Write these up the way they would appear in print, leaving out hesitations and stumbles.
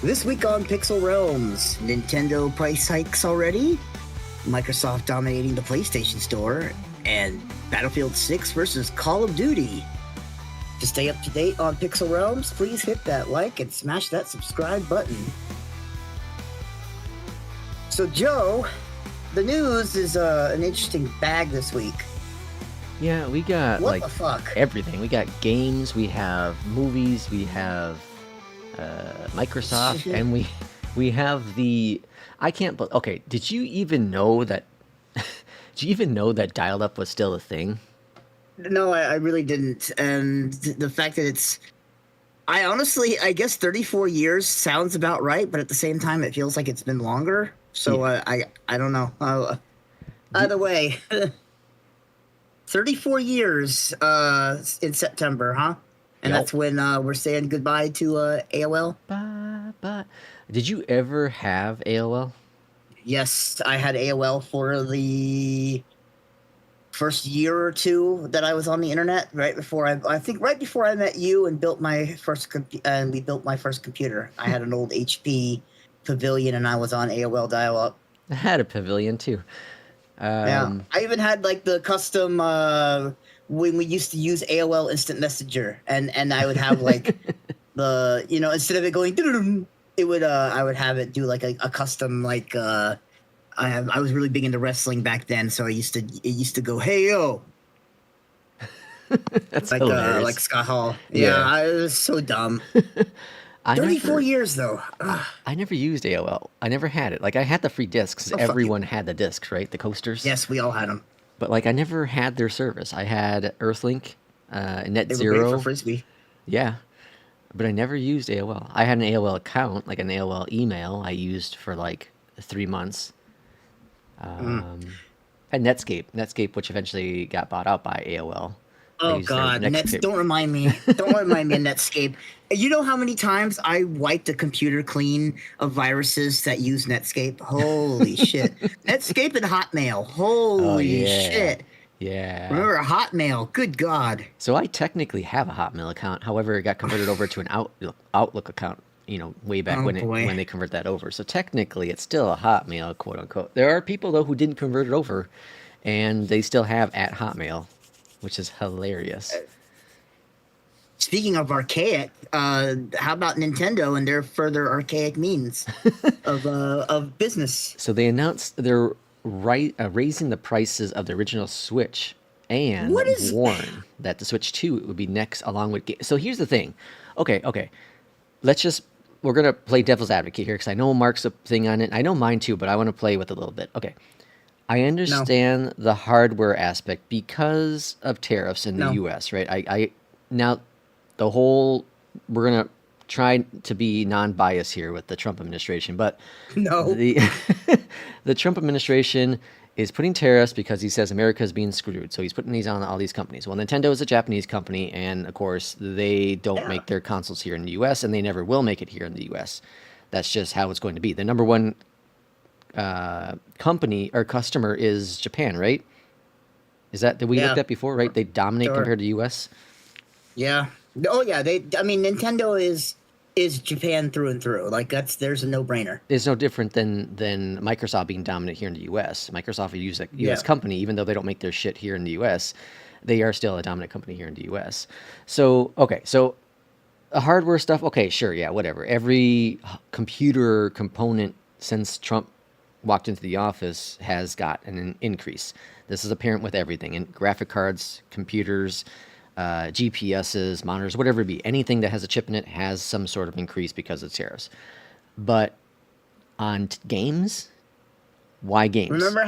This week on Pixel Realms, Nintendo price hikes already, Microsoft dominating the PlayStation Store, and Battlefield 6 versus Call of Duty. To stay up to date on Pixel Realms, please hit that like and smash that subscribe button. So Joe, the news is an interesting bag this week. Yeah, we got What the fuck? everything. We got games, we have movies, we have Microsoft, and we have the okay, did you even know that dial up was still a thing? No, I really didn't. And the fact that I guess 34 years sounds about right, but at the same time, it feels like it's been longer. So I don't know. Either way, 34 years in September, huh? And Yep. that's when we're saying goodbye to AOL. Bye. Did you ever have AOL? Yes, I had AOL for the first year or two that I was on the internet. Right before right before I met you and built my first and we built my first computer. I had an old HP Pavilion and I was on AOL dial-up. I had a Pavilion too. Yeah, I even had like the custom when we used to use AOL Instant Messenger, and I would have like the instead of it going, it would I would have it do like a custom like I was really big into wrestling back then, so it used to go, hey yo. That's like hilarious. like Scott Hall. Yeah. It was so dumb. 34 years though. Ugh. I never used AOL. I never had it. Like I had the free discs. Oh, fuck Everyone had the discs, right? The coasters. Yes, we all had them. But like I never had their service. I had Earthlink, Net They were Zero. great for Frisbee. Yeah, but I never used AOL. I had an AOL account, like an AOL email I used for like 3 months. And Netscape, which eventually got bought out by AOL. I Oh used their God, Netscape. Don't remind me. Don't remind me of Netscape. You know how many times I wiped a computer clean of viruses that use Netscape? Holy shit. Netscape and Hotmail. Holy yeah. shit. Yeah. Remember Hotmail? Good God. So I technically have a Hotmail account. However, it got converted over to an Outlook account, way back Oh, when boy. when they convert that over. So technically, it's still a Hotmail, quote unquote. There are people though who didn't convert it over, and they still have at Hotmail, which is hilarious. Speaking of archaic, how about Nintendo and their further archaic means of business? So they announced they're raising the prices of the original Switch and What is- warn that the Switch 2 would be next along with So here's the thing. Okay. We're going to play devil's advocate here because I know Mark's a thing on it. I know mine too, but I want to play with it a little bit. Okay. I understand the hardware aspect because of tariffs in the US, right? I now the whole we're going to try to be non-biased here with the Trump administration, but No. the the Trump administration is putting tariffs because he says America is being screwed. So he's putting these on all these companies. Well, Nintendo is a Japanese company, and of course, they don't make their consoles here in the U.S., and they never will make it here in the U.S. That's just how it's going to be. The number one company or customer is Japan, right? Did we look that before, right? They dominate compared to the U.S.? Yeah. Oh yeah. Nintendo is Japan through and through. Like there's a no-brainer. It's no different than Microsoft being dominant here in the U.S. Microsoft is a U.S. company, even though they don't make their shit here in the U.S. They are still a dominant company here in the U.S. So hardware stuff. Okay, sure, yeah, whatever. Every computer component since Trump walked into the office has got an increase. This is apparent with everything, and graphic cards, computers, GPSs, monitors, whatever it be. Anything that has a chip in it has some sort of increase because of tariffs. But on games, why games? Remember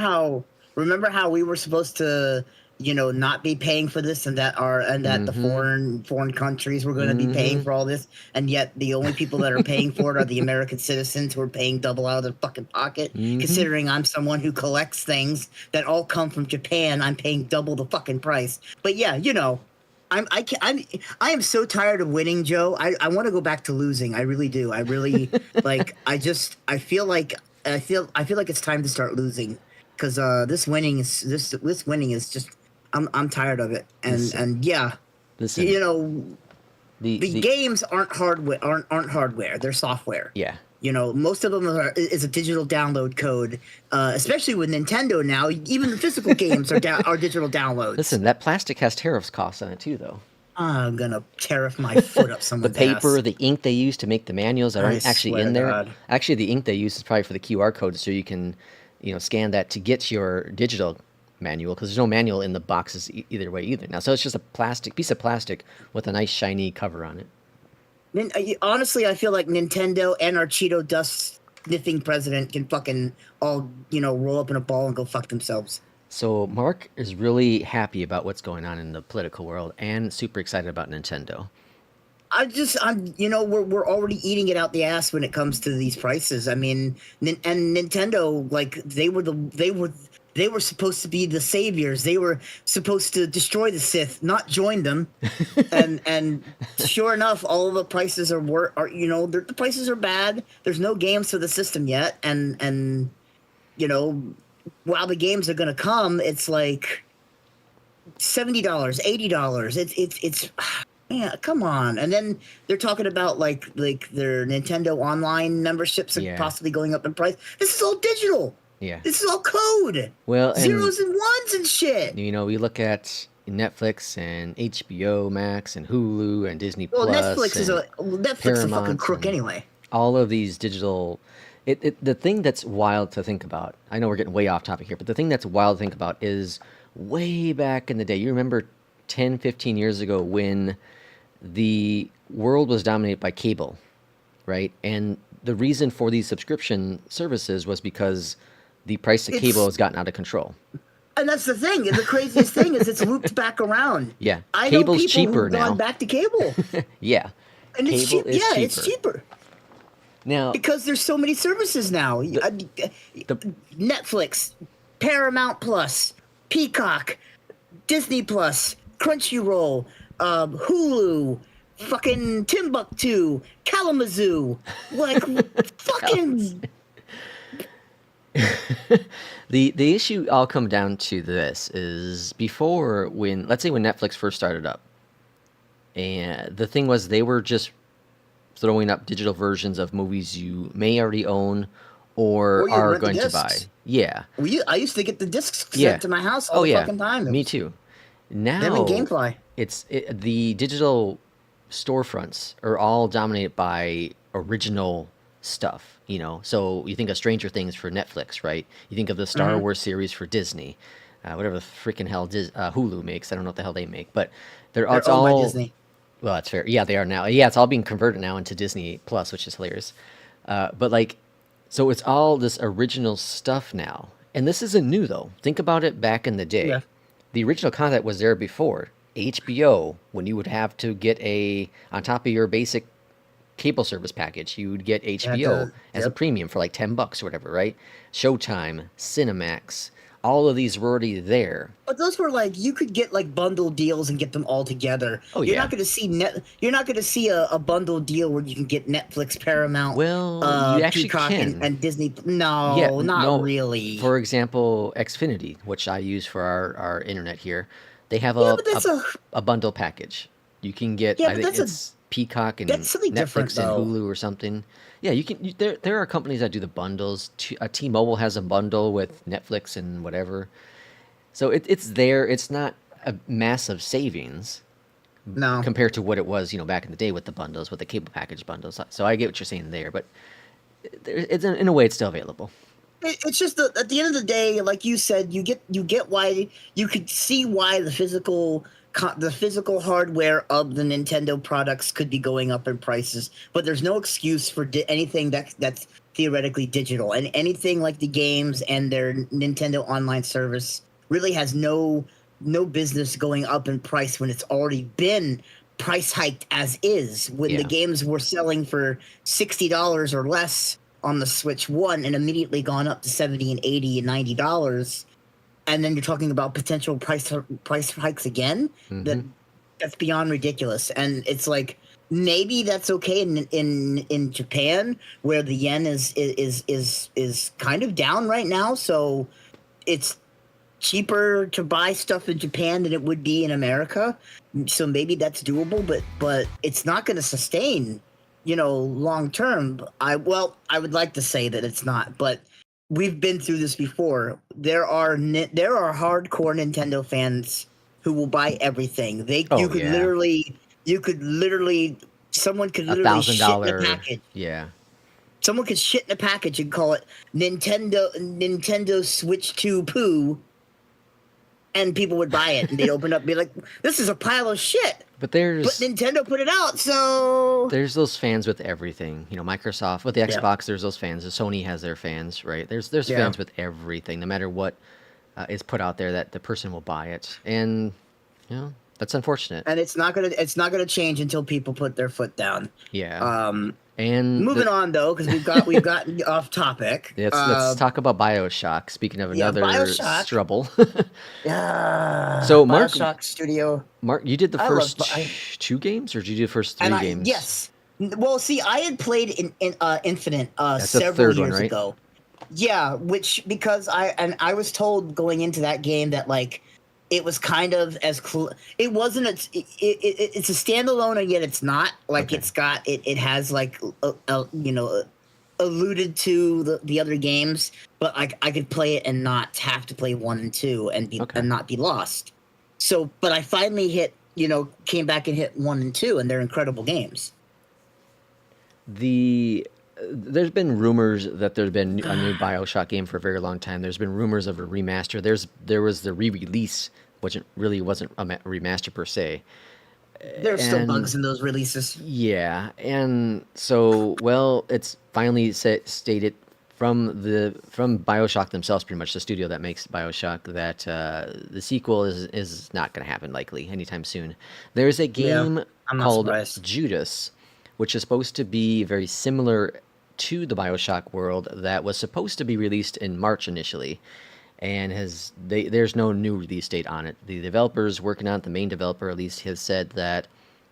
how we were supposed to, not be paying for this and that the foreign countries were going to be paying for all this, and yet the only people that are paying for it are the American citizens who are paying double out of their fucking pocket. Considering I'm someone who collects things that all come from Japan, I'm paying double the fucking price. But yeah, I am so tired of winning, Joe. I want to go back to losing. I really do. I really I feel like it's time to start losing because this winning is just I'm tired of it. And yeah, Listen, the games aren't hardware. They're software. Yeah, Most of them is a digital download code, especially with Nintendo now. Even the physical games are digital downloads. Listen, that plastic has tariffs costs on it too, though. I'm gonna tariff my foot up The someone's paper, ass. the ink they use to make the manuals that I aren't actually swear in to there. God. Actually, the ink they use is probably for the QR code, so you can, scan that to get your digital manual, because there's no manual in the boxes either way either now. So it's just a piece of plastic with a nice shiny cover on it. Honestly, I feel like Nintendo and our Cheeto dust sniffing president can fucking all roll up in a ball and go fuck themselves. So Mark is really happy about what's going on in the political world and super excited about Nintendo. We're already eating it out the ass when it comes to these prices. I mean, and Nintendo, like they were supposed to be the saviors. They were supposed to destroy the Sith, not join them. and sure enough, all of the prices are the prices are bad. There's no games for the system yet, and while the games are gonna come, it's like $70, $80. It's man, come on. And then they're talking about like their Nintendo Online memberships are possibly going up in price. This is all digital. Yeah. This is all code. Well, zeros and ones and shit. We look at Netflix and HBO Max and Hulu and Disney Plus. Netflix is a fucking crook anyway. All of these digital. The thing that's wild to think about. I know we're getting way off topic here, but the thing that's wild to think about is way back in the day. You remember 10, 15 years ago when the world was dominated by cable, right? And the reason for these subscription services was because the price of cable has gotten out of control. And that's the thing. The craziest thing is it's looped back around. Yeah, cable's cheaper now. Gone back to cable. Yeah, and it's cheap. Yeah, cheaper. It's cheaper. Now, because there's so many services now. Netflix, Paramount Plus, Peacock, Disney Plus, Crunchyroll, Hulu, fucking Timbuktu, Kalamazoo, like fucking. The issue all come down to this is before let's say when Netflix first started up, and the thing was they were just throwing up digital versions of movies you may already own or are going to buy. Yeah. I used to get the discs sent to my house all the fucking time. Me too. Now them and GameFly. The digital storefronts are all dominated by original stuff, So you think of Stranger Things for Netflix, right? You think of the Star Wars series for Disney, whatever the freaking hell Hulu makes. I don't know what the hell they make, but it's all by Disney. Well, that's fair. Yeah, they are now. Yeah, it's all being converted now into Disney Plus, which is hilarious. But so it's all this original stuff now. And this isn't new, though. Think about it back in the day. Yeah. The original content was there before. HBO, when you would have to get on top of your basic cable service package, you would get HBO as a premium for like $10 or whatever, right? Showtime, Cinemax, all of these were already there. But those were you could get bundle deals and get them all together. Oh, you're not going to see you're not going to see a bundle deal where you can get Netflix, Paramount, you actually Peacock, can. And Disney. No, not really. For example, Xfinity, which I use for our internet here, they have a bundle package. You can get I think it's Peacock and Netflix and Hulu or something. Yeah, you can. There are companies that do the bundles. T-Mobile has a bundle with Netflix and whatever. So it's there. It's not a massive savings. No. Compared to what it was, back in the day with the bundles, with the cable package bundles. So I get what you're saying there, but it's in a way it's still available. It's just at the end of the day, like you said, you get why you could see why the physical hardware of the Nintendo products could be going up in prices, but there's no excuse for anything that's theoretically digital, and anything like the games and their Nintendo Online service really has no business going up in price when it's already been price hiked as is. When the games were selling for $60 or less on the Switch 1 and immediately gone up to $70 and $80 and $90. And then you're talking about potential price hikes again. Mm-hmm. That's beyond ridiculous. And it's maybe that's okay in Japan, where the yen is kind of down right now. So it's cheaper to buy stuff in Japan than it would be in America. So maybe that's doable, but it's not going to sustain. long term, I would like to say that it's not, but we've been through this before. There are hardcore Nintendo fans who will buy everything. Oh yeah, You could literally, someone could a literally thousand shit in a dollar. package. Yeah, Someone could shit in a package and call it Nintendo Switch 2 poo, and people would buy it, and they'd open up and be like, "This is a pile of shit." but But there's Nintendo put it out, so there's those fans with everything. Microsoft with the yeah, Xbox, there's those fans. The Sony has their fans, right? There's yeah. fans with everything, no matter what is put out there, that the person will buy it, and that's unfortunate. And it's not gonna change until people put their foot down. Yeah, Um, and Moving on though, because we've gotten off topic. let's talk about BioShock. Speaking of Yeah, another BioShock. struggle. Yeah, So BioShock Studio. Mark, you did the I love first two games, or did you do the first and three I games? yes. Well, see, I had played in Infinite That's the several third one, years right? ago. Yeah, which because I was told going into that game that like it was kind of it wasn't it's a standalone, and yet it's not like Okay. it has like alluded to the other games, but I could play it and not have to play 1 and 2 Okay. and not be lost. So, but I finally came back and hit 1 and 2, and they're incredible games. There's been rumors that there's been a new BioShock game for a very long time. There's been rumors of a remaster. There was the re-release, which really wasn't a remaster per se. There's still And bugs in those releases. yeah, and so it's finally stated from BioShock themselves, pretty much the studio that makes BioShock, that the sequel is not going to happen likely anytime soon. There's a game I'm not called surprised. Judas, which is supposed to be very similar to the BioShock world, that was supposed to be released in March initially, and there's no new release date on it. The developers working on it, the main developer at least, has said that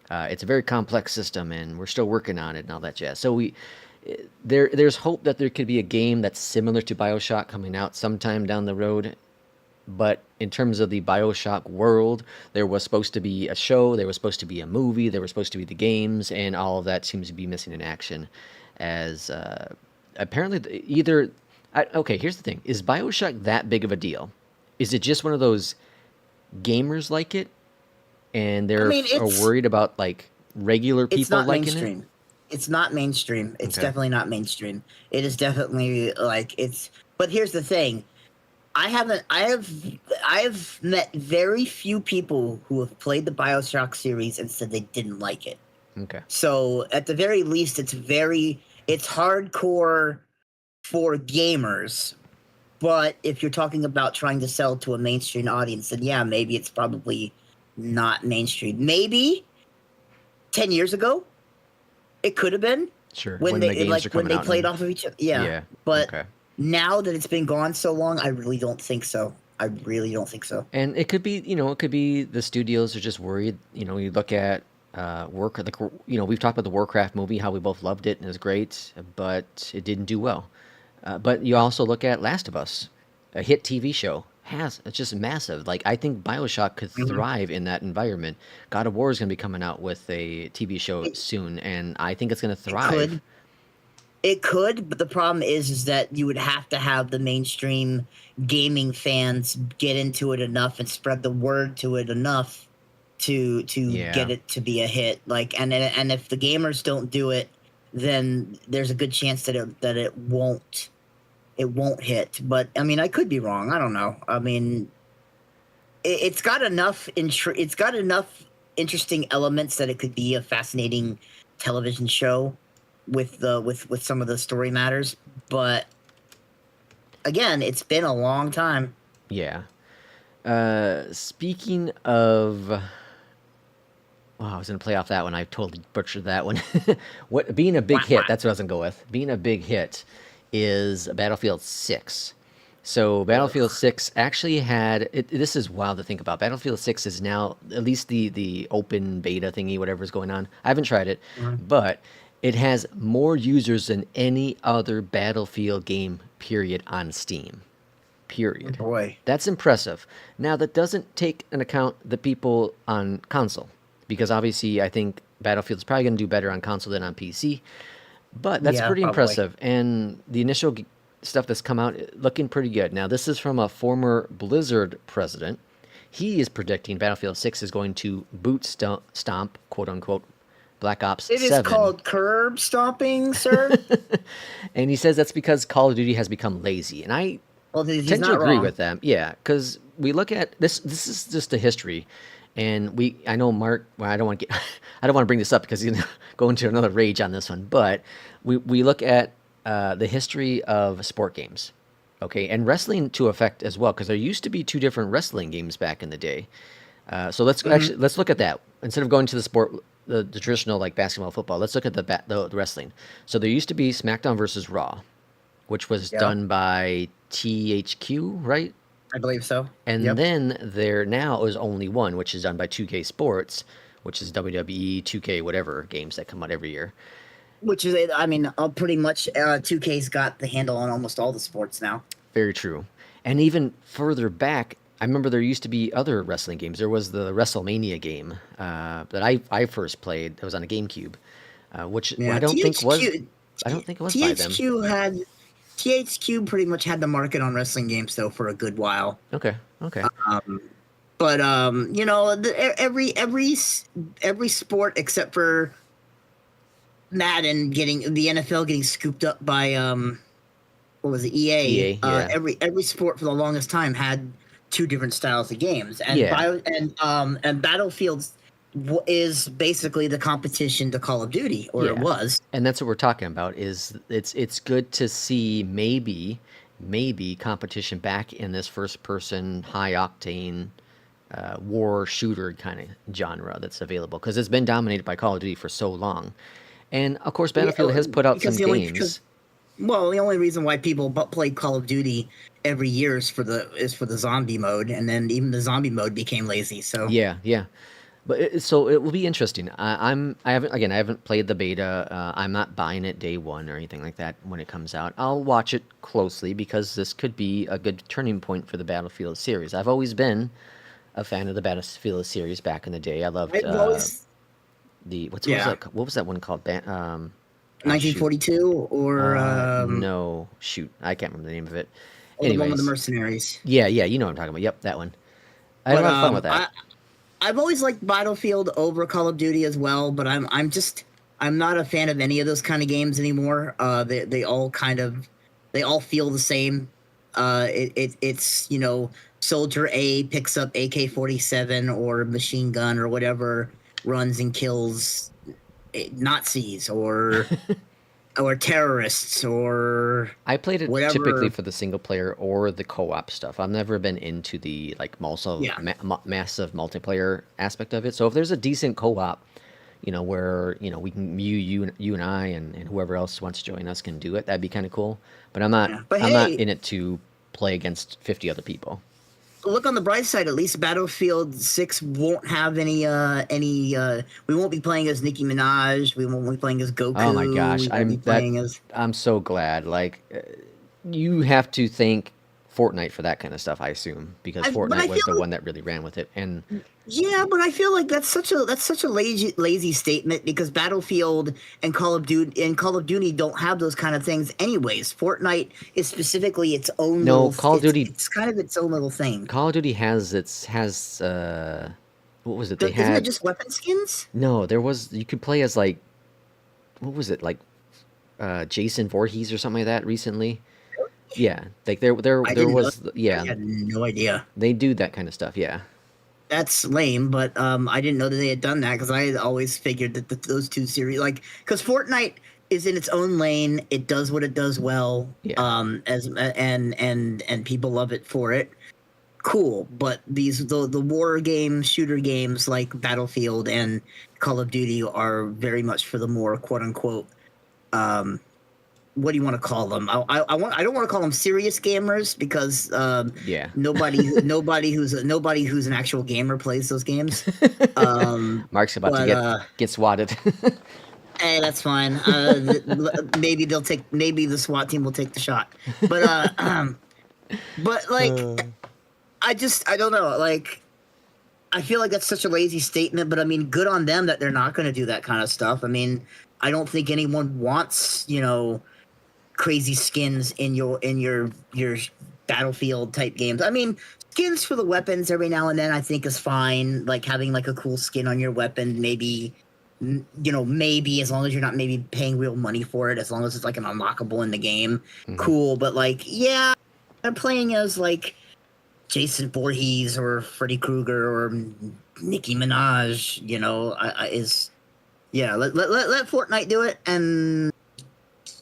it's a very complex system and we're still working on it and all that jazz. So there's hope that there could be a game that's similar to BioShock coming out sometime down the road. But in terms of the BioShock world, there was supposed to be a show, there was supposed to be a movie, there was supposed to be the games, and all of that seems to be missing in action. As apparently okay, here's the thing: is BioShock that big of a deal? Is it just one of those gamers like it, and I they're mean, are worried about like regular it's people not liking it? mainstream. It's not mainstream. It's Okay. definitely not mainstream. It is definitely like it's. But here's the thing: I have met very few people who have played the BioShock series and said they didn't like it. Okay. So at the very least, it's hardcore for gamers. But if you're talking about trying to sell to a mainstream audience, then yeah, maybe it's probably not mainstream. Maybe 10 years ago, it could have been Sure. when the they games are when coming they out. played off of each other. Yeah, Yeah. but Okay. now that it's been gone so long, I really don't think so. I really don't think so. And it could be, the studios are just worried. You look at we've talked about the Warcraft movie, how we both loved it and it was great, but it didn't do well. But you also look at Last of Us, a hit TV show. It's just massive. Like, I think BioShock could Mhm. thrive in that environment. God of War is going to be coming out with a TV show soon, and I think it's going to It thrive. could. It could, but the problem is that you would have to have the mainstream gaming fans get into it enough and spread the word to it enough to Yeah. get it to be a hit. Like, and if the gamers don't do it, then there's a good chance that it won't hit. But I mean, I could be wrong. I don't know. I mean, it's got enough interesting elements that it could be a fascinating television show with some of the story matters. But again, it's been a long time. Yeah. Speaking of, I was gonna play off that one. I totally butchered that one. What being a big Wah, hit? wah. That's what I was gonna go with. Being a big hit is Battlefield 6. So Battlefield 6 actually had it. This is wild to think about. Battlefield 6 is now, at least the open beta thingy, whatever's going on. I haven't tried it, but it has more users than any other Battlefield game, period, on Steam. Period. Boy. That's impressive. Now, that doesn't take into account the people on console, because obviously I think Battlefield's probably going to do better on console than on PC, but that's Yeah, pretty probably. impressive. And the initial stuff that's come out looking pretty good. Now, this is from a former Blizzard president. He is predicting Battlefield 6 is going to stomp, quote unquote, Black Ops It is 7. called curb stomping, sir. And he says that's because Call of Duty has become lazy. And I Well, he's tend to not agree wrong. with them. Yeah, because we look at this. This is just the history, and I know Mark. Well, I don't want to get. I don't want to bring this up because he's gonna go into another rage on this one. But we look at the history of sport games, okay, and wrestling to effect as well, because there used to be two different wrestling games back in the day. So Mhm. let's look at that instead of going to the sport. The traditional like basketball, football. Let's look at the wrestling. So there used to be SmackDown versus Raw, which was Yeah, done by THQ, right? I believe so. And Yep. then there now is only one, which is done by 2K Sports, which is WWE, 2K, whatever games that come out every year. Which is, I mean, pretty much 2K's got the handle on almost all the sports now. Very true. And even further back, I remember there used to be other wrestling games. There was the WrestleMania game that I first played. That was on a GameCube, which Yeah, THQ, I don't think it was by them. THQ had THQ pretty much had the market on wrestling games though for a good while. Okay, okay, Um, but you know, every sport except for Madden getting the NFL getting scooped up by what was it, EA? EA, yeah, Every sport for the longest time had two different styles of games, and yeah. Battlefield is basically the competition to Call of Duty, or it Yeah. was. And that's what we're talking about is it's good to see maybe competition back in this first person high octane war shooter kind of genre that's available because it's been dominated by Call of Duty for so long. And of course Yeah, Battlefield has put out because some because games. well, the only reason why people play Call of Duty every year is for the zombie mode, and then even the zombie mode became lazy. So Yeah, yeah. But so it will be interesting. I haven't played the beta. I'm not buying it day one or anything like that when it comes out. I'll watch it closely because this could be a good turning point for the Battlefield series. I've always been a fan of the Battlefield series back in the day. I loved I've always the yeah, what was that one called? Oh shoot. 1942 No, shoot. I can't remember the name of it. or the one with the Anyways, mercenaries. yeah, yeah, you know what I'm talking about. Yep, that one. I had a But lot of fun with that. I've always liked Battlefield over Call of Duty as well, but I'm not a fan of any of those kind of games anymore. They all kind of they all feel the same. It's you know, Soldier A picks up AK-47 or machine gun or whatever, runs and kills Nazis or terrorists or I played it typically whatever. for the single player or the co-op stuff. I've never been into the like Yeah, massive multiplayer aspect of it. So if there's a decent co-op, where we can you and I and whoever else wants to join us can do it, that'd be kind of cool. But yeah. But I'm not hey, in it to play against 50 other people. look on the bright side. At least Battlefield 6 won't have any. We won't be playing as Nicki Minaj. We won't be playing as Oh my Goku. gosh, We won't be playing as. I'm so glad. Like you have to thank Fortnite for that kind of stuff, I assume, because But Fortnite I was the feel one that really ran with it. And yeah, but I feel like that's such a lazy statement because Battlefield and Call of Duty don't have those kind of things anyways. Fortnite is specifically its own no, little. It's kind of its own little thing. Call of Duty has what was it? They Isn't it had just weapon skins? no, there was you could play as like what was it like Jason Voorhees or something like that recently. Yeah, like I there didn't know. was yeah I had no idea. they do that kind of stuff. Yeah, That's lame, but I didn't know that they had done that because I had always figured that those two series, like, because Fortnite is in its own lane, it does what it does well, yeah. as and people love it for it. Cool, but the war games, shooter games like Battlefield and Call of Duty are very much for the more quote unquote um, what do you want to call them? I don't want to call them serious gamers because Yeah. nobody who's an actual gamer plays those games. Mark's about to But get swatted. hey, that's fine. Maybe maybe the SWAT team will take the shot. But but like I don't know. Like I feel like that's such a lazy statement, but I mean, good on them that they're not going to do that kind of stuff. I mean, I don't think anyone wants, crazy skins in your Battlefield type games. I mean, skins for the weapons every now and then I think is fine. Like having like a cool skin on your weapon, maybe maybe as long as you're not maybe paying real money for it, as long as it's like an unlockable in the game, cool. But like, yeah, I'm playing as like Jason Voorhees or Freddy Krueger or Nicki Minaj, let Fortnite do it and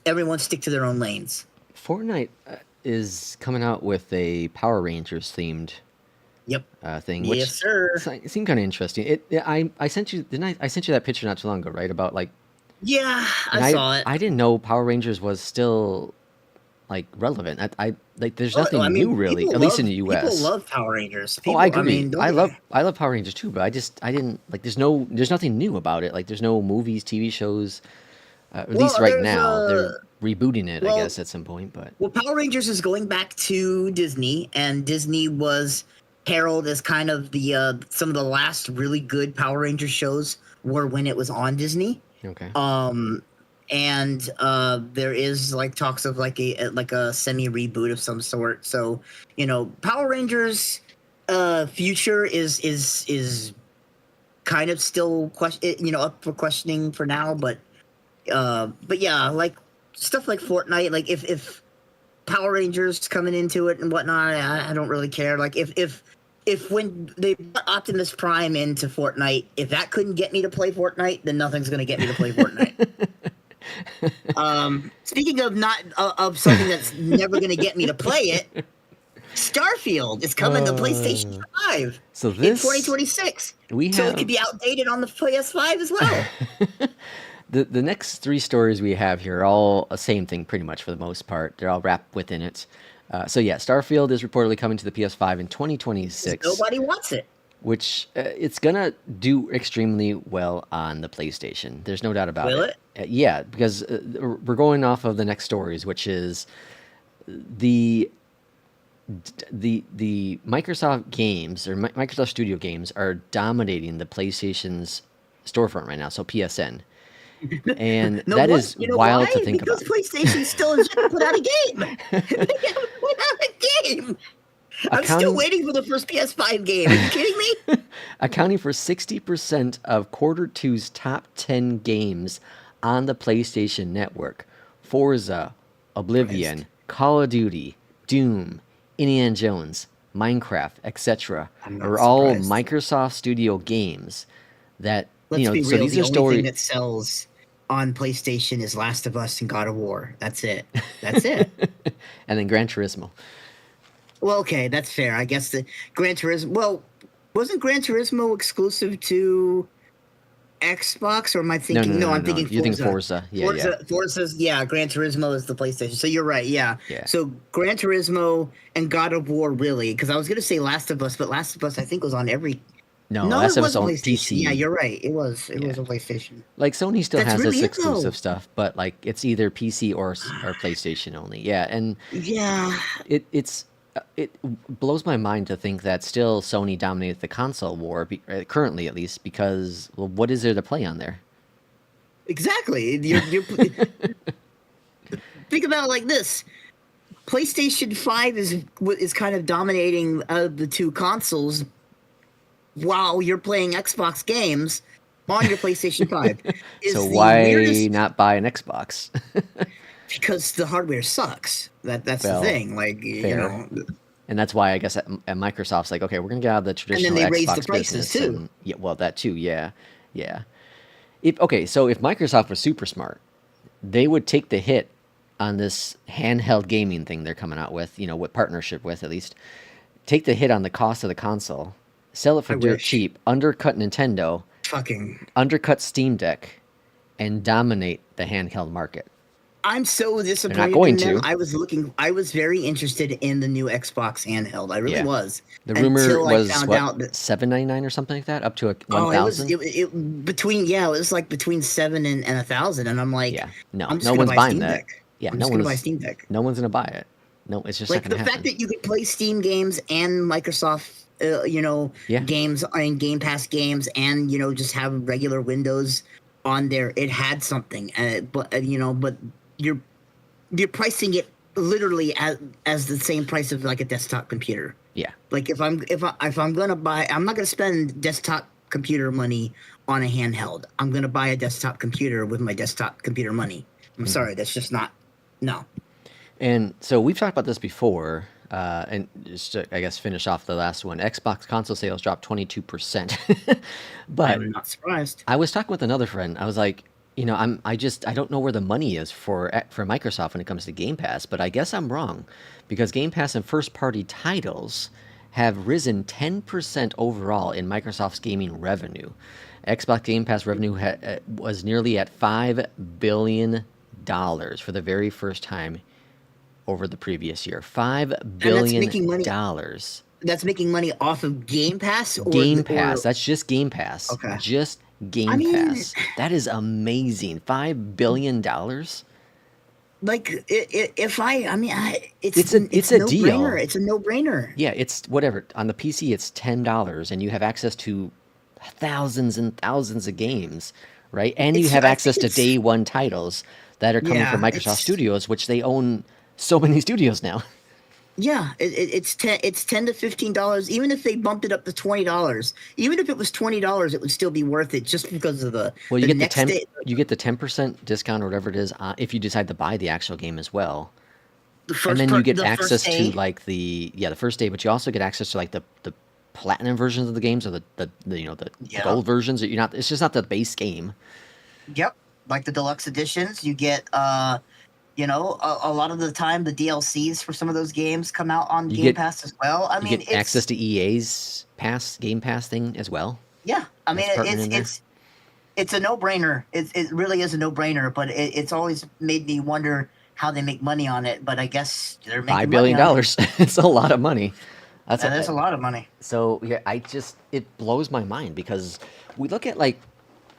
everyone stick to their own lanes. Fortnite is coming out with a Power Rangers themed thing. Which yes, sir. It seemed kind of interesting. I sent you, didn't I? I sent you that picture not too long ago, right? About like. Yeah, I saw it. I didn't know Power Rangers was still like relevant. I like there's nothing new really, at least in the US. People love Power Rangers. I agree. I love Power Rangers too, but I didn't like there's nothing new about it. Like there's no movies, TV shows. At least right now, they're rebooting it, I guess, at some point. But Power Rangers is going back to Disney, and Disney was heralded as kind of the some of the last really good Power Rangers shows were when it was on Disney. Okay. And there is like talks of like a semi reboot of some sort. So Power Rangers future is kind of still up for questioning for now, but yeah, like stuff like Fortnite, like if Power Rangers coming into it and whatnot, I don't really care. Like if when they put Optimus Prime into Fortnite, if that couldn't get me to play Fortnite, then nothing's gonna get me to play Fortnite. Speaking of not of something that's never gonna get me to play it, Starfield is coming to PlayStation 5 in 2026. So it could be outdated on the PS5 as well. The next three stories we have here are all the same thing pretty much for the most part. They're all wrapped within it. So yeah, Starfield is reportedly coming to the PS5 in 2026. Nobody wants it. Which it's going to do extremely well on the PlayStation. There's no doubt about it. Will it? Yeah, because we're going off of the next stories, which is the Microsoft games or Microsoft Studio games are dominating the PlayStation's storefront right now, so PSN. And that is wild to think about. Because PlayStation still has yet to put out a game. They haven't put out a game. I'm still waiting for the first PS5 game. Are you kidding me? Accounting for 60% of Q2's top 10 games on the PlayStation Network. Forza, Oblivion, Call of Duty, Doom, Indiana Jones, Minecraft, etc. are all Microsoft Studio games that, Let's be real, these are the only thing that sells on PlayStation is Last of Us and God of War. That's it. That's it. And then Gran Turismo. Well, okay, that's fair. I guess the Gran Turismo. Well, wasn't Gran Turismo exclusive to Xbox, or am I thinking? No, I'm thinking Forza. You think Forza? Yeah, Forza's Gran Turismo is the PlayStation. So you're right. Yeah. So Gran Turismo and God of War, really? Because I was gonna say Last of Us, but Last of Us I think was on every. No, Last of Us on PC. Yeah, you're right. It was a PlayStation. Like Sony still has this exclusive stuff, but like it's either PC or PlayStation only. Yeah, and it blows my mind to think that still Sony dominates the console war, currently at least, because what is there to play on there? Exactly. You're think about it like this: PlayStation 5 is kind of dominating the two consoles, while you're playing Xbox games on your PlayStation 5. So why not buy an Xbox? Because the hardware sucks. That's the thing. Like, fair. And that's why I guess at Microsoft's like, okay, we're gonna get out of the traditional Xbox raise the prices too. Yeah, well, that too. Yeah. So if Microsoft was super smart, they would take the hit on this handheld gaming thing they're coming out with. With partnership with at least, take the hit on the cost of the console, sell it for dirt cheap, undercut Nintendo, undercut Steam Deck, and dominate the handheld market. I'm so disappointed. They're not going in them. to. I was very interested in the new Xbox handheld. I really was. The rumor was what, $799 or something like that, up to $1,000. It was like between $7 and $1,000, and I'm like, no one's buying that. Deck. Yeah, I'm just gonna buy Steam Deck. No one's gonna buy it. No, it's just like the fact that you could play Steam games and Microsoft Yeah. games and Game Pass games, and just have regular Windows on there, it had something. But you're you're pricing it literally as the same price of like a desktop computer. Yeah. Like if I'm gonna buy, I'm not gonna spend desktop computer money on a handheld. I'm gonna buy a desktop computer with my desktop computer money. I'm sorry, that's just not. No, And so we've talked about this before, and just to, I guess, finish off the last one. Xbox console sales dropped 22%. But I'm not surprised. I was talking with another friend. I was like, I don't know where the money is for Microsoft when it comes to Game Pass, but I guess I'm wrong because Game Pass and first party titles have risen 10% overall in Microsoft's gaming revenue. Xbox Game Pass revenue was nearly at $5 billion for the very first time over the previous year. $5 And that's billion. making money. That's making money off of Game Pass, Game Pass. That's just Game Pass. Okay. Just I Game mean, Pass. That is amazing. $5 billion. like if I mean, It's a no deal. brainer. It's a no brainer. Yeah, it's whatever. On the PC, it's $10, and you have access to thousands and thousands of games, right? And you have I access think to it's day one titles that are coming from yeah. Microsoft Studios, which they own so many studios now. Yeah, it's $10 to $15. Even if they bumped it up to $20, even if it was $20, it would still be worth it just because of Well, the next day. you get the 10% discount or whatever it is if you decide to buy the actual game as well. The And first then you get the first access to day. like the first day, but you also get access to like the platinum versions of the games or the Yeah. gold versions that you're not. It's just not the base game. Yep, like the deluxe editions, you get a lot of the time the DLCs for some of those games come out on You Game get Pass as well. I you mean, get access to EA's Game Pass thing as well. yeah. I mean, That's partnered in there. it's a no brainer. It really is a no brainer. But it's always made me wonder how they make money on it. But I guess they're $5 making money billion on it. dollars. It's a lot of money. That's That's a lot of money. So yeah, it blows my mind because we look at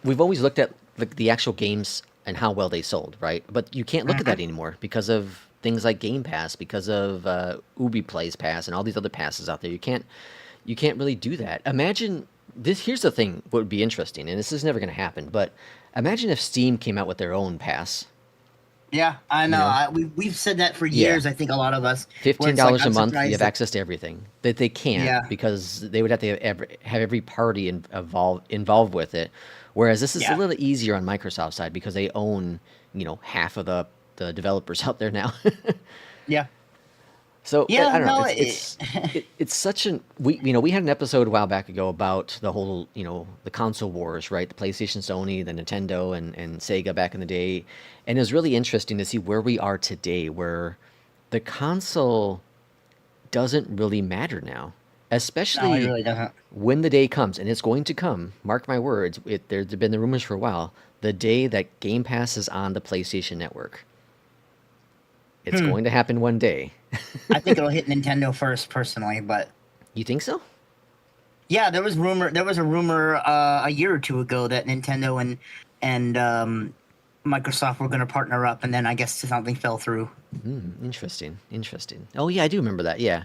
we've always looked at the actual games and how well they sold, right? But you can't look at that anymore because of things like Game Pass, because of Ubi Plays Pass and all these other passes out there. You can't really do that. Imagine this. Here's the thing: what would be interesting, and this is never going to happen, but imagine if Steam came out with their own pass. Yeah, I You know. know? We've said that for Yeah. years. I think a lot of us. Where $15 it's like, a I'm month, you surprised have that- access to everything. That they can't Yeah. because they would have to have every party involved with it. Whereas this is a Yeah. little easier on Microsoft's side because they own, half of the developers out there now. Yeah. So Yeah, I don't know. no, It's such an we had an episode a while back ago about the whole the console wars, right? The PlayStation, Sony, the Nintendo, and Sega back in the day, and it was really interesting to see where we are today, where the console doesn't really matter now, No, it especially really doesn't. when the day comes, and it's going to come. Mark my words. There's been the rumors for a while. The day that Game Pass is on the PlayStation Network, it's going to happen one day. I think it'll hit Nintendo first, personally, but You think so? yeah, there was a rumor a year or two ago that Nintendo and Microsoft were going to partner up, and then I guess something fell through. Interesting. Oh yeah, I do remember that. Yeah.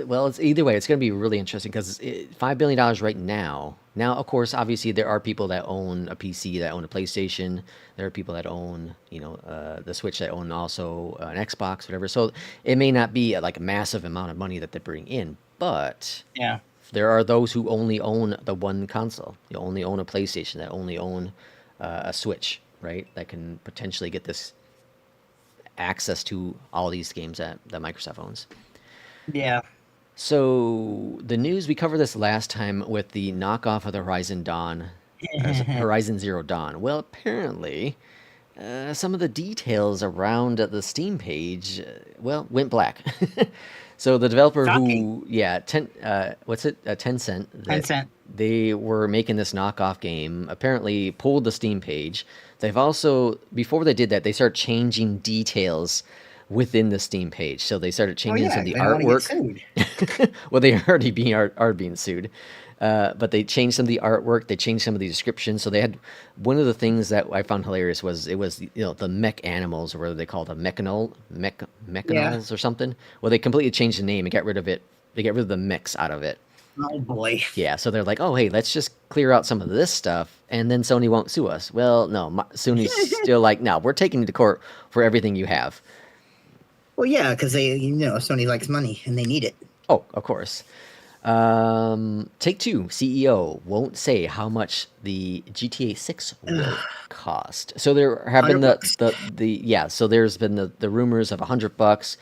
Well, it's either way. It's going to be really interesting because $5 billion right now. Now, of course, obviously there are people that own a PC, that own a PlayStation. There are people that own, the Switch, that own also an Xbox, whatever. So it may not be like a massive amount of money that they bring in, but Yeah. there are those who only own the one console. You only own a PlayStation, that only own a Switch, right? That can potentially get this access to all these games that Microsoft owns. Yeah. So the news, we covered this last time with the knockoff of the Horizon Zero Dawn. Well, apparently, some of the details around the Steam page, went black. So the developer Shocking. Tencent, Tencent. they were making this knockoff game, apparently pulled the Steam page. They've also, before they did that, they started changing details within the Steam page. So they started Oh changing some yeah, of the they don't want to artwork. get sued. Well, they already are being sued, but they changed some of the artwork. They changed some of the descriptions. So they had one of the things that I found hilarious was the mech animals, or whether they call them mechanols or something. Well, they completely changed the name and got rid of it. They got rid of the mechs out of it. Oh boy. Yeah, so they're like, oh, hey, let's just clear out some of this stuff, and then Sony won't sue us. Well, no, Sony's still like, no, we're taking you to court for everything you have. Well, yeah, because Sony likes money and they need it. Oh, of course. Take-Two CEO won't say how much the GTA 6 will cost. So there have been 100 bucks. so there's been the rumors of $100.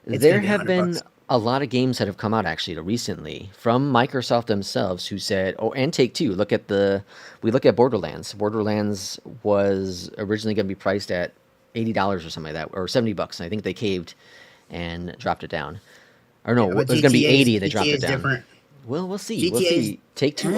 It's gonna There be have 100 bucks. been a lot of games that have come out actually recently from Microsoft themselves who said, oh, and Take-Two, we look at Borderlands. Borderlands was originally going to be priced at $80 or something like that, or $70, and I think they caved and dropped it down. Or no, Yeah, it but was going to be GTA is 80. They dropped GTA it is down. different. Well, we'll see. We'll GTA is. see. Take Two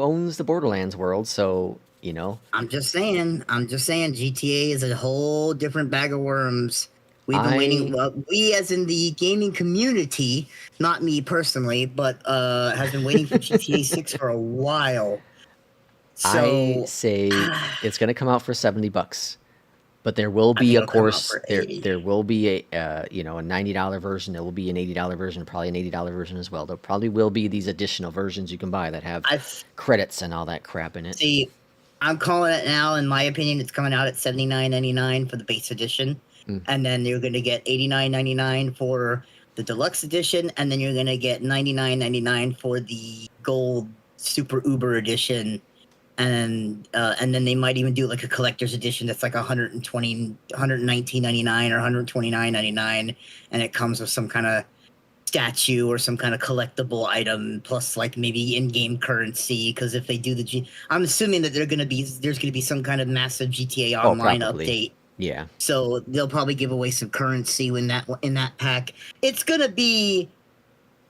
owns the Borderlands world, so you know. I'm just saying. I'm just saying. GTA is a whole different bag of worms. We've been waiting. I Well, we, as in the gaming community, not me personally, but has been waiting for GTA 6 for a while. I So, say I it's going to come out for $70, but there will think be, of it'll come out course, for there 80. there will be a $90 version. There will be an $80 version, probably an $80 version as well. There probably will be these additional versions you can buy that have I credits and all that crap in it. see. I'm calling it now. In my opinion, it's coming out at $79.99 for the base edition, Mm. and then you're going to get $89.99 for the deluxe edition, and then you're going to get $99.99 for the gold super uber edition, and then they might even do like a collector's edition that's like 119.99 or 129.99, and it comes with some kind of statue or some kind of collectible item plus like maybe in-game currency, because if they do I'm assuming that there's going to be some kind of massive GTA Oh, Online probably. update, Yeah. so they'll probably give away some currency in that pack. It's going to be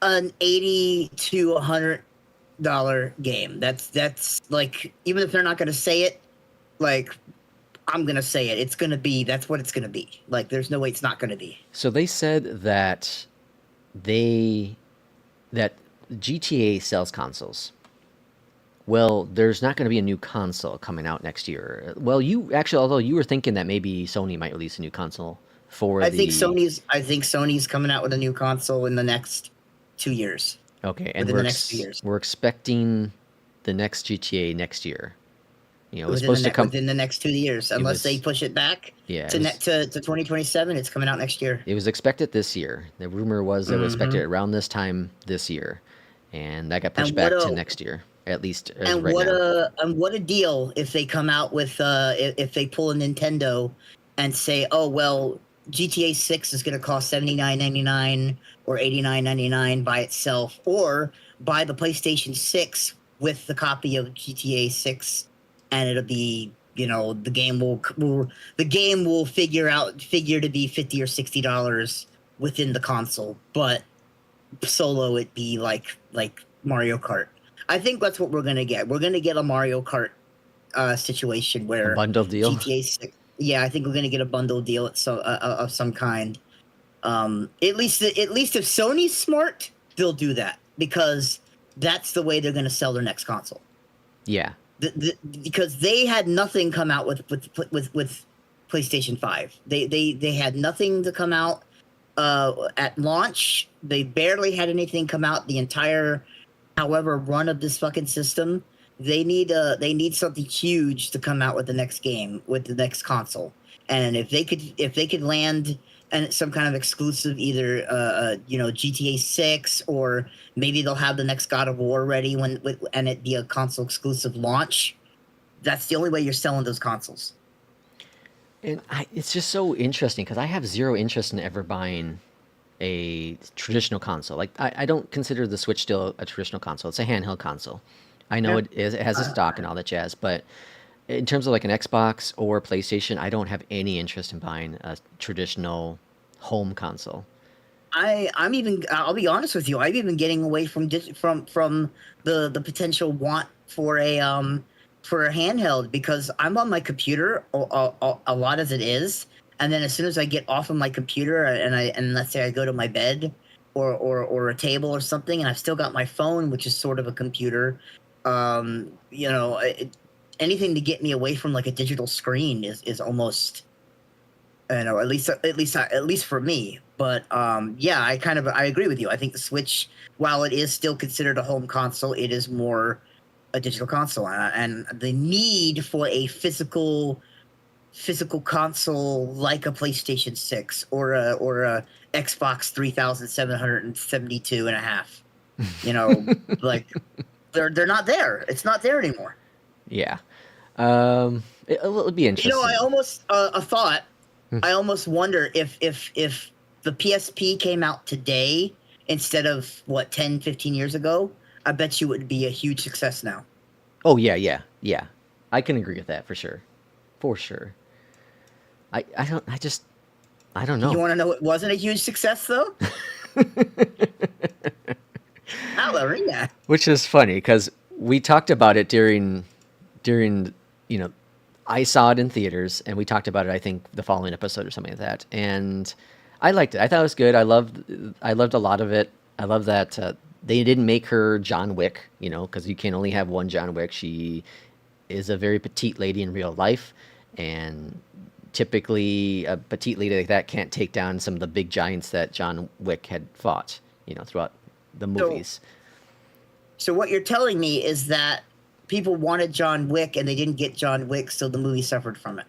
an 80 to $100 game. That's like, even if they're not going to say it, like, I'm going to say it, it's going to be, that's what it's going to be. Like, there's no way it's not going to be. So they said that they that GTA sells consoles. Well, there's not going to be a new console coming out next year. Well, you actually, although you were thinking that maybe Sony might release a new console for the I think Sony's coming out with a new console in the next 2 years. okay, and Within the next 2 years. we're expecting the next GTA next year. You know, it was Within supposed to come. within the next 2 years, It unless they was push it back yeah, to 2027, it's coming out next year. it was expected this year. The rumor was it was expected Hmm. around this time this year, and that got pushed And what back to a next year, at least as of and right what now. a deal if they come out with if they pull a Nintendo and say, oh well, GTA 6 is going to cost $79.99 or $89.99 by itself, or buy the PlayStation 6 with the copy of GTA 6, and it'll be, the game will figure to be $50 or $60 within the console, but solo it be like Mario Kart. I think that's what we're gonna get. We're gonna get a Mario Kart situation A where bundle deal. GTA 6. Yeah, I think we're gonna get a bundle deal of some kind. At least if Sony's smart, they'll do that, because that's the way they're gonna sell their next console. Yeah, Because they had nothing come out with PlayStation 5. They had nothing to come out at launch. They barely had anything come out the entire however run of this fucking system. They need something huge to come out with the next game, with the next console. And if they could land and some kind of exclusive, either GTA 6, or maybe they'll have the next God of War ready and it be a console exclusive launch. That's the only way you're selling those consoles. and it's just so interesting because I have zero interest in ever buying a traditional console. Like I don't consider the Switch still a traditional console. It's a handheld console. I know Yeah. it is. It has a stock and all that jazz, but in terms of like an Xbox or PlayStation, I don't have any interest in buying a traditional home console. I'll be honest with you. I'm even getting away from the potential want for a handheld, because I'm on my computer a lot as it is, and then as soon as I get off of my computer and let's say I go to my bed or a table or something, and I've still got my phone, which is sort of a computer. Um, you know, anything to get me away from like a digital screen is almost, at least for me. But yeah, I agree with you. I think the Switch, while it is still considered a home console, it is more a digital console, and the need for a physical console like a PlayStation 6 or a Xbox 3772 and a half. You know, like they're not there. It's not there anymore. Yeah. It'll be interesting. I almost a thought. I almost wonder if the PSP came out today instead of 10, 15 years ago, I bet you it would be a huge success now. Oh yeah. I can agree with that for sure. For sure. I don't know. You want to know it wasn't a huge success though? Ballerina. Which is funny because we talked about it during I saw it in theaters and we talked about it I think the following episode or something like that, and I liked it. I thought it was good. I loved a lot of it. I love that they didn't make her John Wick, because you can only have one John Wick. She is a very petite lady in real life, and typically a petite lady like that can't take down some of the big giants that John Wick had fought, throughout the movies. So what you're telling me is that people wanted John Wick and they didn't get John Wick, so the movie suffered from it.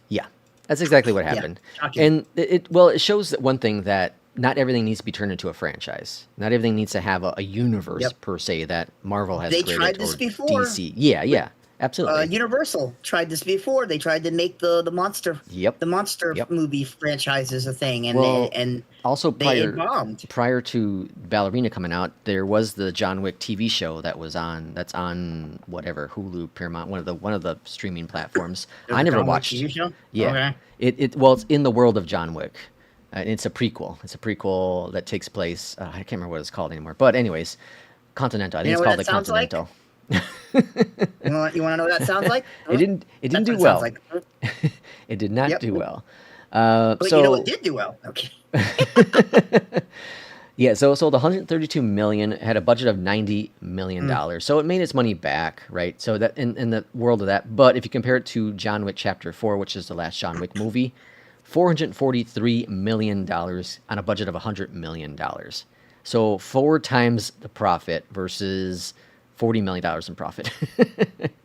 Yeah, that's exactly what happened. Yeah, and it shows that one thing, that not everything needs to be turned into a franchise. Not everything needs to have a universe per se that Marvel has created. They tried this before. DC. Yeah. Absolutely. Universal tried this before. They tried to make the monster movie franchises a thing, and also they bombed. Prior to Ballerina coming out, there was the John Wick TV show that's on whatever, Hulu, Paramount, one of the streaming platforms. I never watched. TV show? Yeah. Okay. It's in the world of John Wick. It's a prequel. It's a prequel that takes place. I can't remember what it's called anymore. But anyways, Continental. I think it's called the Continental. Like? You want to know what that sounds like? It didn't do well. Like. It did not do well. But it did do well. Okay. Yeah, so it sold 132 million, had a budget of $90 million. So it made its money back, right? So that in the world of that. But if you compare it to John Wick Chapter 4, which is the last John Wick movie, $443 million on a budget of $100 million. So 4 times the profit versus $40 million in profit.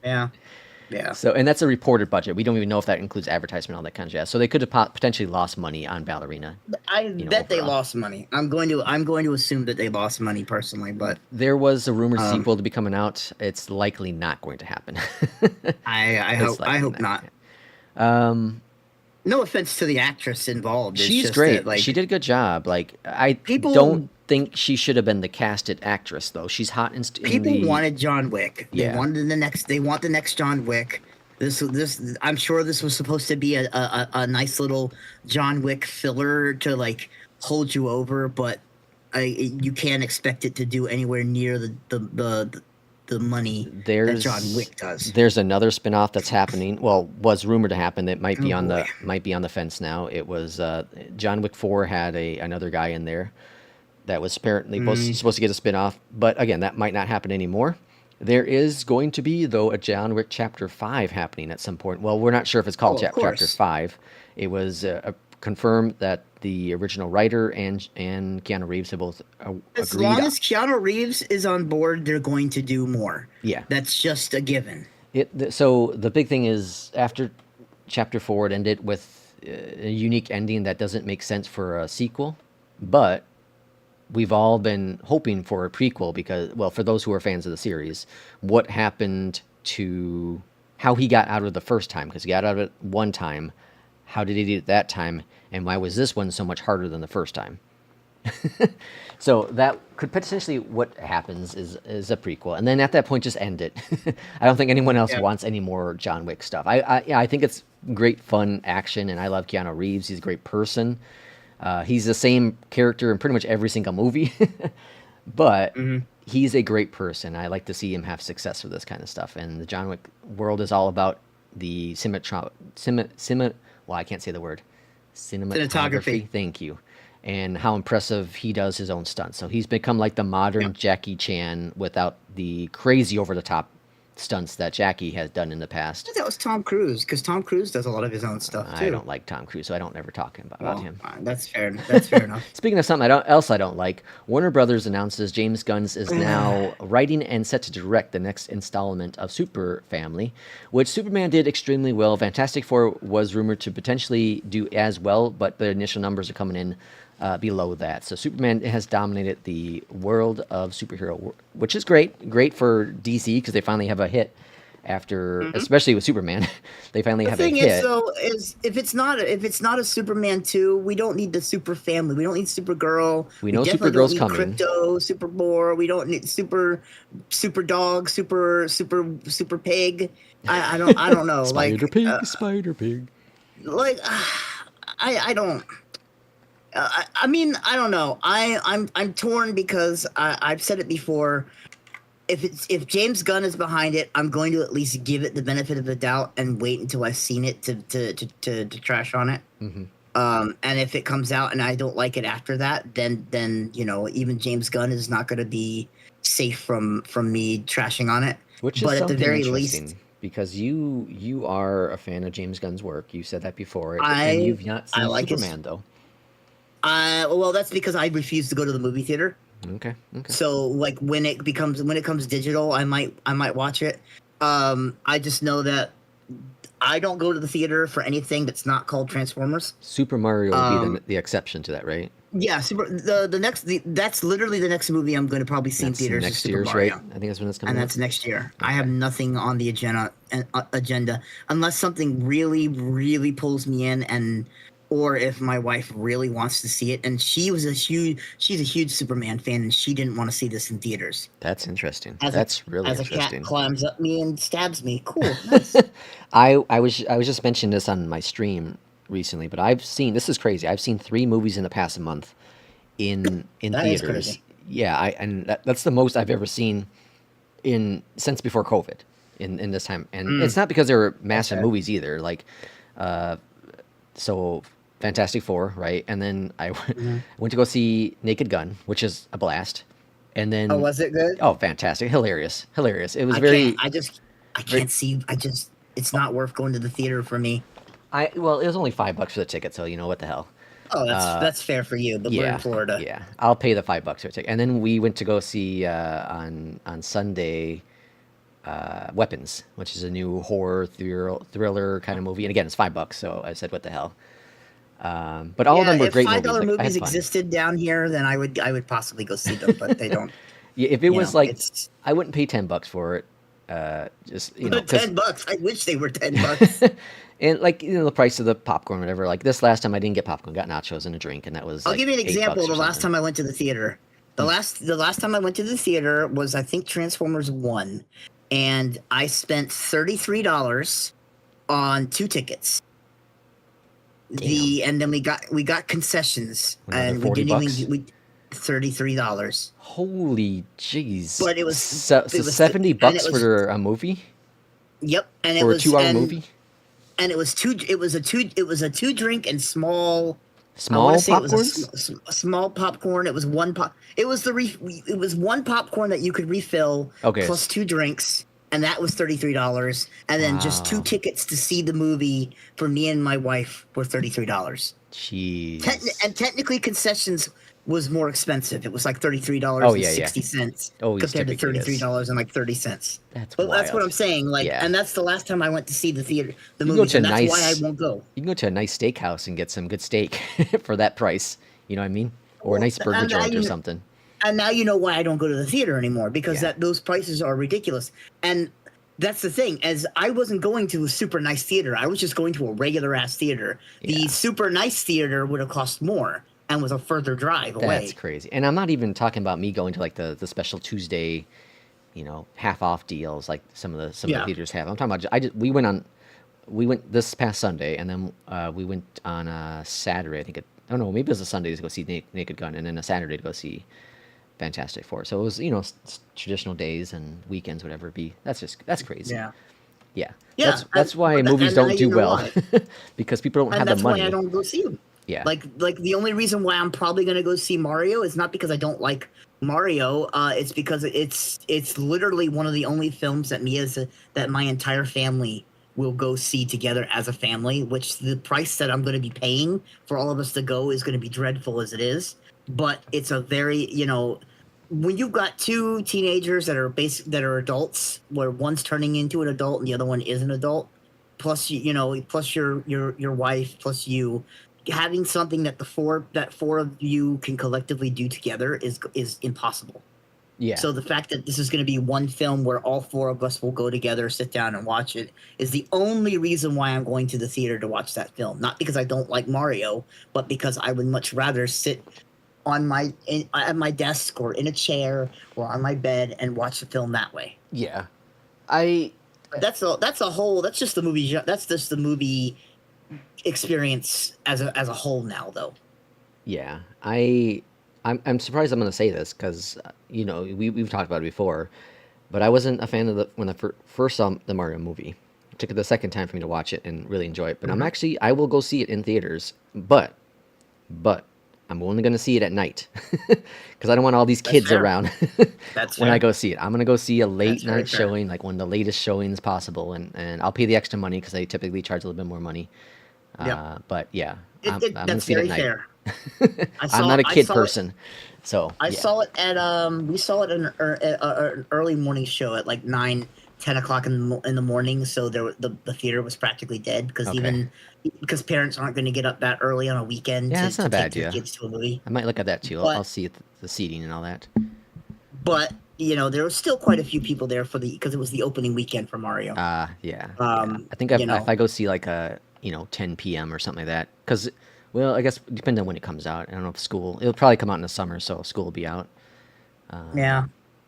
Yeah. So, and that's a reported budget. We don't even know if that includes advertisement, all that kind of jazz. So they could have potentially lost money on Ballerina. I bet they lost money. I'm going to assume that they lost money personally, but there was a rumored sequel to be coming out. It's likely not going to happen. I hope not. No offense to the actress involved. She's just great. She did a good job. People don't think she should have been the casted actress, though. She's hot in people wanted John Wick. They wanted They want the next John Wick. This. I'm sure this was supposed to be a nice little John Wick filler to hold you over, but you can't expect it to do anywhere near the money that John Wick does. There's another spinoff that's happening. Well, was rumored to happen. That might be on the fence now. It was John Wick 4 had another guy in there that was apparently supposed to get a spinoff. But again, that might not happen anymore. There is going to be, though, a John Wick Chapter 5 happening at some point. Well, we're not sure if it's called Chapter 5. It was confirmed that the original writer and Keanu Reeves have both agreed. As long as Keanu Reeves is on board, they're going to do more. Yeah. That's just a given. So the big thing is, after Chapter 4, it ended with a unique ending that doesn't make sense for a sequel. But we've all been hoping for a prequel because, well, for those who are fans of the series, what happened to how he got out of the first time? Because he got out of it one time. How did he do it that time? And why was this one so much harder than the first time? So that could potentially, what happens is a prequel. And then at that point, just end it. I don't think anyone else wants any more John Wick stuff. I think it's great fun action, and I love Keanu Reeves. He's a great person. He's the same character in pretty much every single movie. But he's a great person. I like to see him have success with this kind of stuff. And the John Wick world is all about the well, I can't say the word. Cinematography. Thank you. And how impressive he does his own stunts. So he's become like the modern Jackie Chan without the crazy over-the-top stunts that Jackie has done in the past. That was Tom Cruise, because Tom Cruise does a lot of his own stuff too. I don't like Tom Cruise, so I don't ever talk about him. That's fair. That's fair enough. Speaking of something I don't like, Warner Brothers announces James Gunn is now writing and set to direct the next installment of Super Family, which Superman did extremely well. Fantastic Four was rumored to potentially do as well, but the initial numbers are coming in below that. So Superman has dominated the world of superhero, which is great for DC because they finally have a hit after, especially with Superman, they finally have a hit. The thing is, though, is if it's not a Superman 2, we don't need the Super Family. We don't need Supergirl. We know Supergirl's coming. Crypto, Superboy. We don't need Super Dog, Super Pig. I don't know. Spider Pig. Like, I don't. I mean, I don't know. I'm torn because I've said it before. If James Gunn is behind it, I'm going to at least give it the benefit of the doubt and wait until I've seen it to trash on it. Mm-hmm. And if it comes out and I don't like it after that, then even James Gunn is not going to be safe from me trashing on it. Which is at the very least, because you are a fan of James Gunn's work. You said that before, and you've not seen Superman though. Well, that's because I refuse to go to the movie theater. Okay. So like when it comes digital, I might watch it. I just know that I don't go to the theater for anything that's not called Transformers. Super Mario would be the exception to that, right? Yeah, that's literally the next movie I'm going to probably see in theaters. Next year's, right? I think that's when it's coming. And that's next year. Okay. I have nothing on the agenda unless something really, really pulls me in, or if my wife really wants to see it. And she's a huge Superman fan, and she didn't want to see this in theaters. That's interesting. That's really interesting. As a cat climbs up me and stabs me. Cool. Nice. I was just mentioning this on my stream recently, but this is crazy. I've seen 3 movies in the past month in theaters. Yeah, that's the most I've ever seen since before COVID in this time. And it's not because they were massive movies either. Like, so Fantastic Four, right? And then I went to go see Naked Gun, which is a blast. And then was it good? Oh, fantastic. Hilarious. It was I can't see. It's not worth going to the theater for me. Well, it was only $5 for the ticket, so what the hell. Oh, that's fair for you, but we're in Florida. Yeah, I'll pay the $5 for a ticket. And then we went to go see on Sunday Weapons, which is a new horror thriller kind of movie. And again, it's $5, so I said, what the hell. But all of them were great movies. If $5 movies existed down here, then I would possibly go see them, but they don't. Yeah, if it was I wouldn't pay $10 for it. Just $10. I wish they were $10. And the price of the popcorn, whatever. Like this last time, I didn't get popcorn, got nachos and a drink, and that was. I'll give you an example. The last time I went to the theater, the last time I went to the theater was, I think, Transformers 1, and I spent $33 on 2 tickets. And then we got concessions, and we didn't even $33. Holy jeez! But it was $70 for a movie. Yep, and for a 2-hour movie. And it was a 2 drink and small popcorn. A small popcorn. It was one pop. It was it was one popcorn that you could refill. Okay. Plus 2 drinks, and that was $33. And then just 2 tickets to see the movie for me and my wife were $33. Jeez. And technically, concessions was more expensive. It was like $33.60 compared to $33.30. That's what I'm saying. And that's the last time I went to see the movie. And that's why I won't go. You can go to a nice steakhouse and get some good steak for that price. You know what I mean? Or a nice burger joint or something. And now you know why I don't go to the theater anymore, because those prices are ridiculous. And that's the thing, as I wasn't going to a super nice theater. I was just going to a regular ass theater. Yeah. The super nice theater would have cost more and was a further drive away. That's crazy. And I'm not even talking about me going to like the special Tuesday, half off deals like some of the theaters have. I'm talking about we went this past Sunday, and then we went on a Saturday. I think maybe it was a Sunday to go see Naked Gun, and then a Saturday to go see Fantastic Four. So it was traditional days and weekends, whatever it be. That's crazy. Yeah. That's why movies don't do well because people don't have the money. That's why I don't go see them. Yeah. Like the only reason why I'm probably going to go see Mario is not because I don't like Mario, it's because it's literally one of the only films that my entire family will go see together as a family. Which the price that I'm going to be paying for all of us to go is going to be dreadful as it is. But it's a very when you've got two teenagers that are adults, where one's turning into an adult and the other one is an adult, plus plus your wife, plus you, having something that four of you can collectively do together is impossible. Yeah. So the fact that this is going to be one film where all four of us will go together, sit down and watch it, is the only reason why I'm going to the theater to watch that film. Not because I don't like Mario, but because I would much rather sit at my desk or in a chair or on my bed and watch the film that way. Yeah. But that's just the movie. That's just the movie experience as a whole now, though. Yeah, I'm surprised I'm going to say this because we've talked about it before, but I wasn't a fan of when I first saw the Mario movie. It took it the second time for me to watch it and really enjoy it. But I will go see it in theaters, but I'm only going to see it at night because I don't want all these kids around when I go see it. I'm going to go see a late night showing, like one of the latest showings possible, and I'll pay the extra money because they typically charge a little bit more money. Yeah. But yeah, I'm that's gonna see it very at fair. I'm not a kid person, so I saw it at we saw it in an early morning show at like 9-10 o'clock in the morning. So the theater was practically dead because parents aren't going to get up that early on a weekend to that's not a bad take their idea. kids to a movie. I might look at that too. I'll see the seating and all that. But there was still quite a few people there because it was the opening weekend for Mario. Yeah. I think if I go see like a 10 p.m. or something like that, because I guess depending on when it comes out. I don't know if it'll probably come out in the summer, so school will be out. Yeah.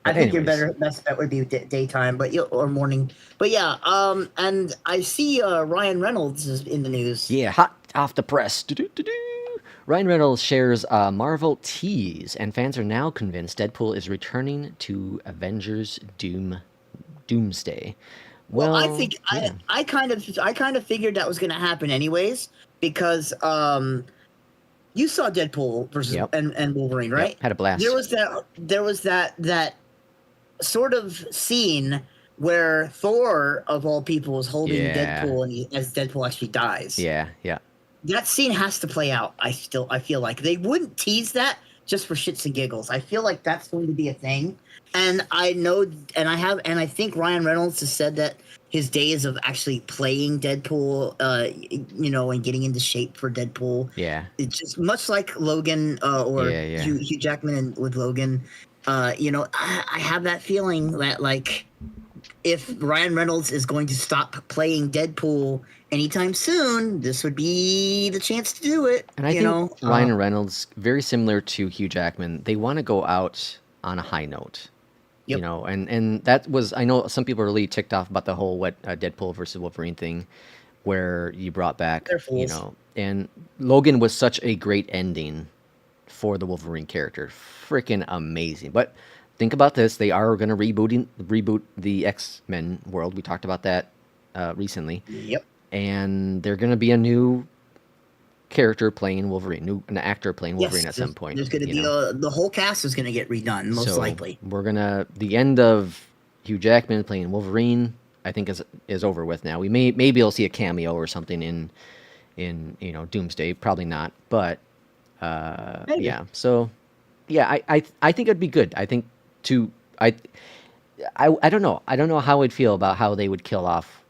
I think your best bet would be daytime, or morning. But yeah, and I see Ryan Reynolds is in the news. Yeah, hot off the press. Ryan Reynolds shares Marvel tease, and fans are now convinced Deadpool is returning to Avengers Doomsday. Well, I think I kind of figured that was going to happen anyways, because you saw Deadpool versus and Wolverine, right? Yep, had a blast. There was that sort of scene where Thor, of all people, was holding Deadpool as Deadpool actually dies. Yeah. That scene has to play out. I feel like they wouldn't tease that just for shits and giggles. I feel like that's going to be a thing. And I think Ryan Reynolds has said that his days of actually playing Deadpool, and getting into shape for Deadpool. Yeah. It's just much like Logan Hugh Jackman with Logan. I have that feeling that, like, if Ryan Reynolds is going to stop playing Deadpool anytime soon, this would be the chance to do it. And I think Ryan Reynolds, very similar to Hugh Jackman, they want to go out on a high note. Yep. And that was, I know some people are really ticked off about the whole Deadpool versus Wolverine thing, where you brought back, and Logan was such a great ending for the Wolverine character. Freaking amazing. But think about this. They are going to reboot the X-Men world. We talked about that recently. Yep. And they're going to be a new character playing Wolverine, an actor playing Wolverine at some point. There's going to be the whole cast is going to get redone, most likely. The end of Hugh Jackman playing Wolverine, I think is over with now. We maybe we'll see a cameo or something in Doomsday, probably not, but yeah. So yeah, I think it'd be good. I think I don't know. I don't know how I'd feel about how they would kill off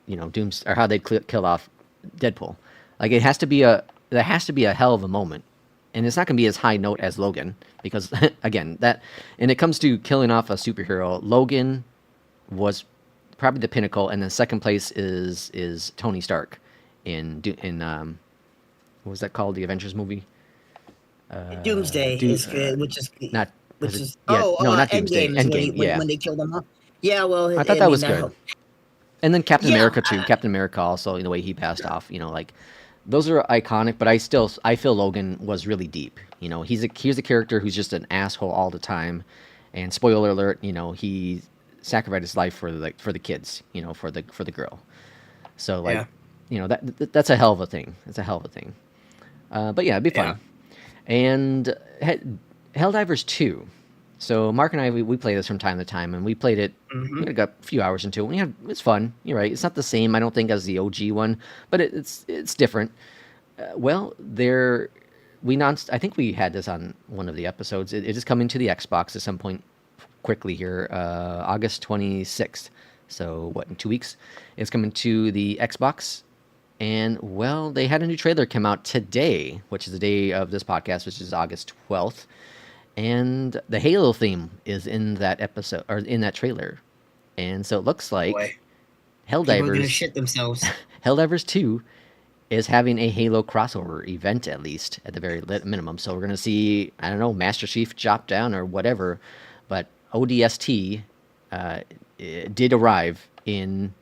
Doomsday, or how they'd kill off Deadpool. Like, there has to be a hell of a moment, and it's not going to be as high note as Logan, because again, and it comes to killing off a superhero, Logan was probably the pinnacle, and then second place is Tony Stark in what was that called, the Avengers movie? Doomsday is good, not Doomsday. Endgame, when they killed him off. Yeah, well, I thought that was good. And then Captain America too. Captain America also, the way he passed off, like, those are iconic. But I feel Logan was really deep. He's a character who's just an asshole all the time. And spoiler alert, he sacrificed his life for the kids, for the girl. So, like, that's a hell of a thing. It's a hell of a thing. But yeah, it'd be fun. And Helldivers 2. So Mark and I, we play this from time to time, and we played it. Mm-hmm. We got a few hours into it. It's fun. You're right. It's not the same, I don't think, as the OG one, but it's different. Well, I think we had this on one of the episodes. It is coming to the Xbox at some point quickly here, August 26th. So what, in 2 weeks? It's coming to the Xbox. And well, they had a new trailer come out today, which is the day of this podcast, which is August 12th. And the Halo theme is in that episode, or in that trailer. And so it looks like People are gonna shit themselves. Helldivers 2 is having a Halo crossover event, at least, at the very minimum. So we're going to see, I don't know, Master Chief chop down or whatever. But ODST did arrive in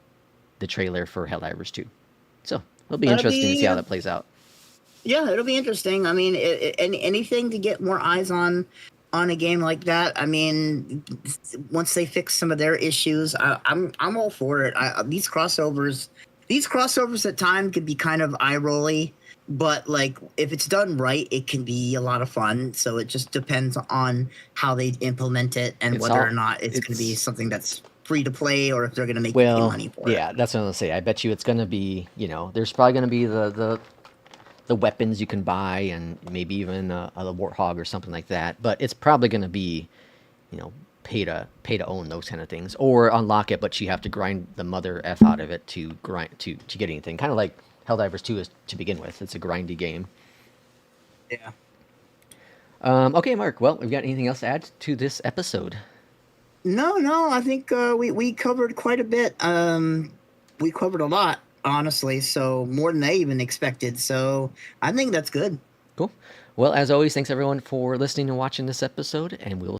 the trailer for Helldivers 2. So it'll be interesting to see how that plays out. Yeah, it'll be interesting. I mean, anything to get more eyes on a game like that. I mean, once they fix some of their issues, I'm all for it. These crossovers at times can be kind of eye-rolly, but like if it's done right, it can be a lot of fun. So it just depends on how they implement it and whether or not it's going to be something that's free to play or if they're going to make money for it. Yeah, that's what I'm going to say. I bet you it's going to be, there's probably going to be the weapons you can buy and maybe even a Warthog or something like that. But it's probably going to be, pay to own those kind of things, or unlock it, but you have to grind the mother f out of it to get anything. Kind of like Helldivers 2 is to begin with. It's a grindy game. Yeah. Okay, Mark. Well, we've got anything else to add to this episode? No. I think we covered quite a bit. We covered a lot, honestly. So more than I even expected. So I think that's good. Cool. Well, as always, thanks everyone for listening and watching this episode, and we'll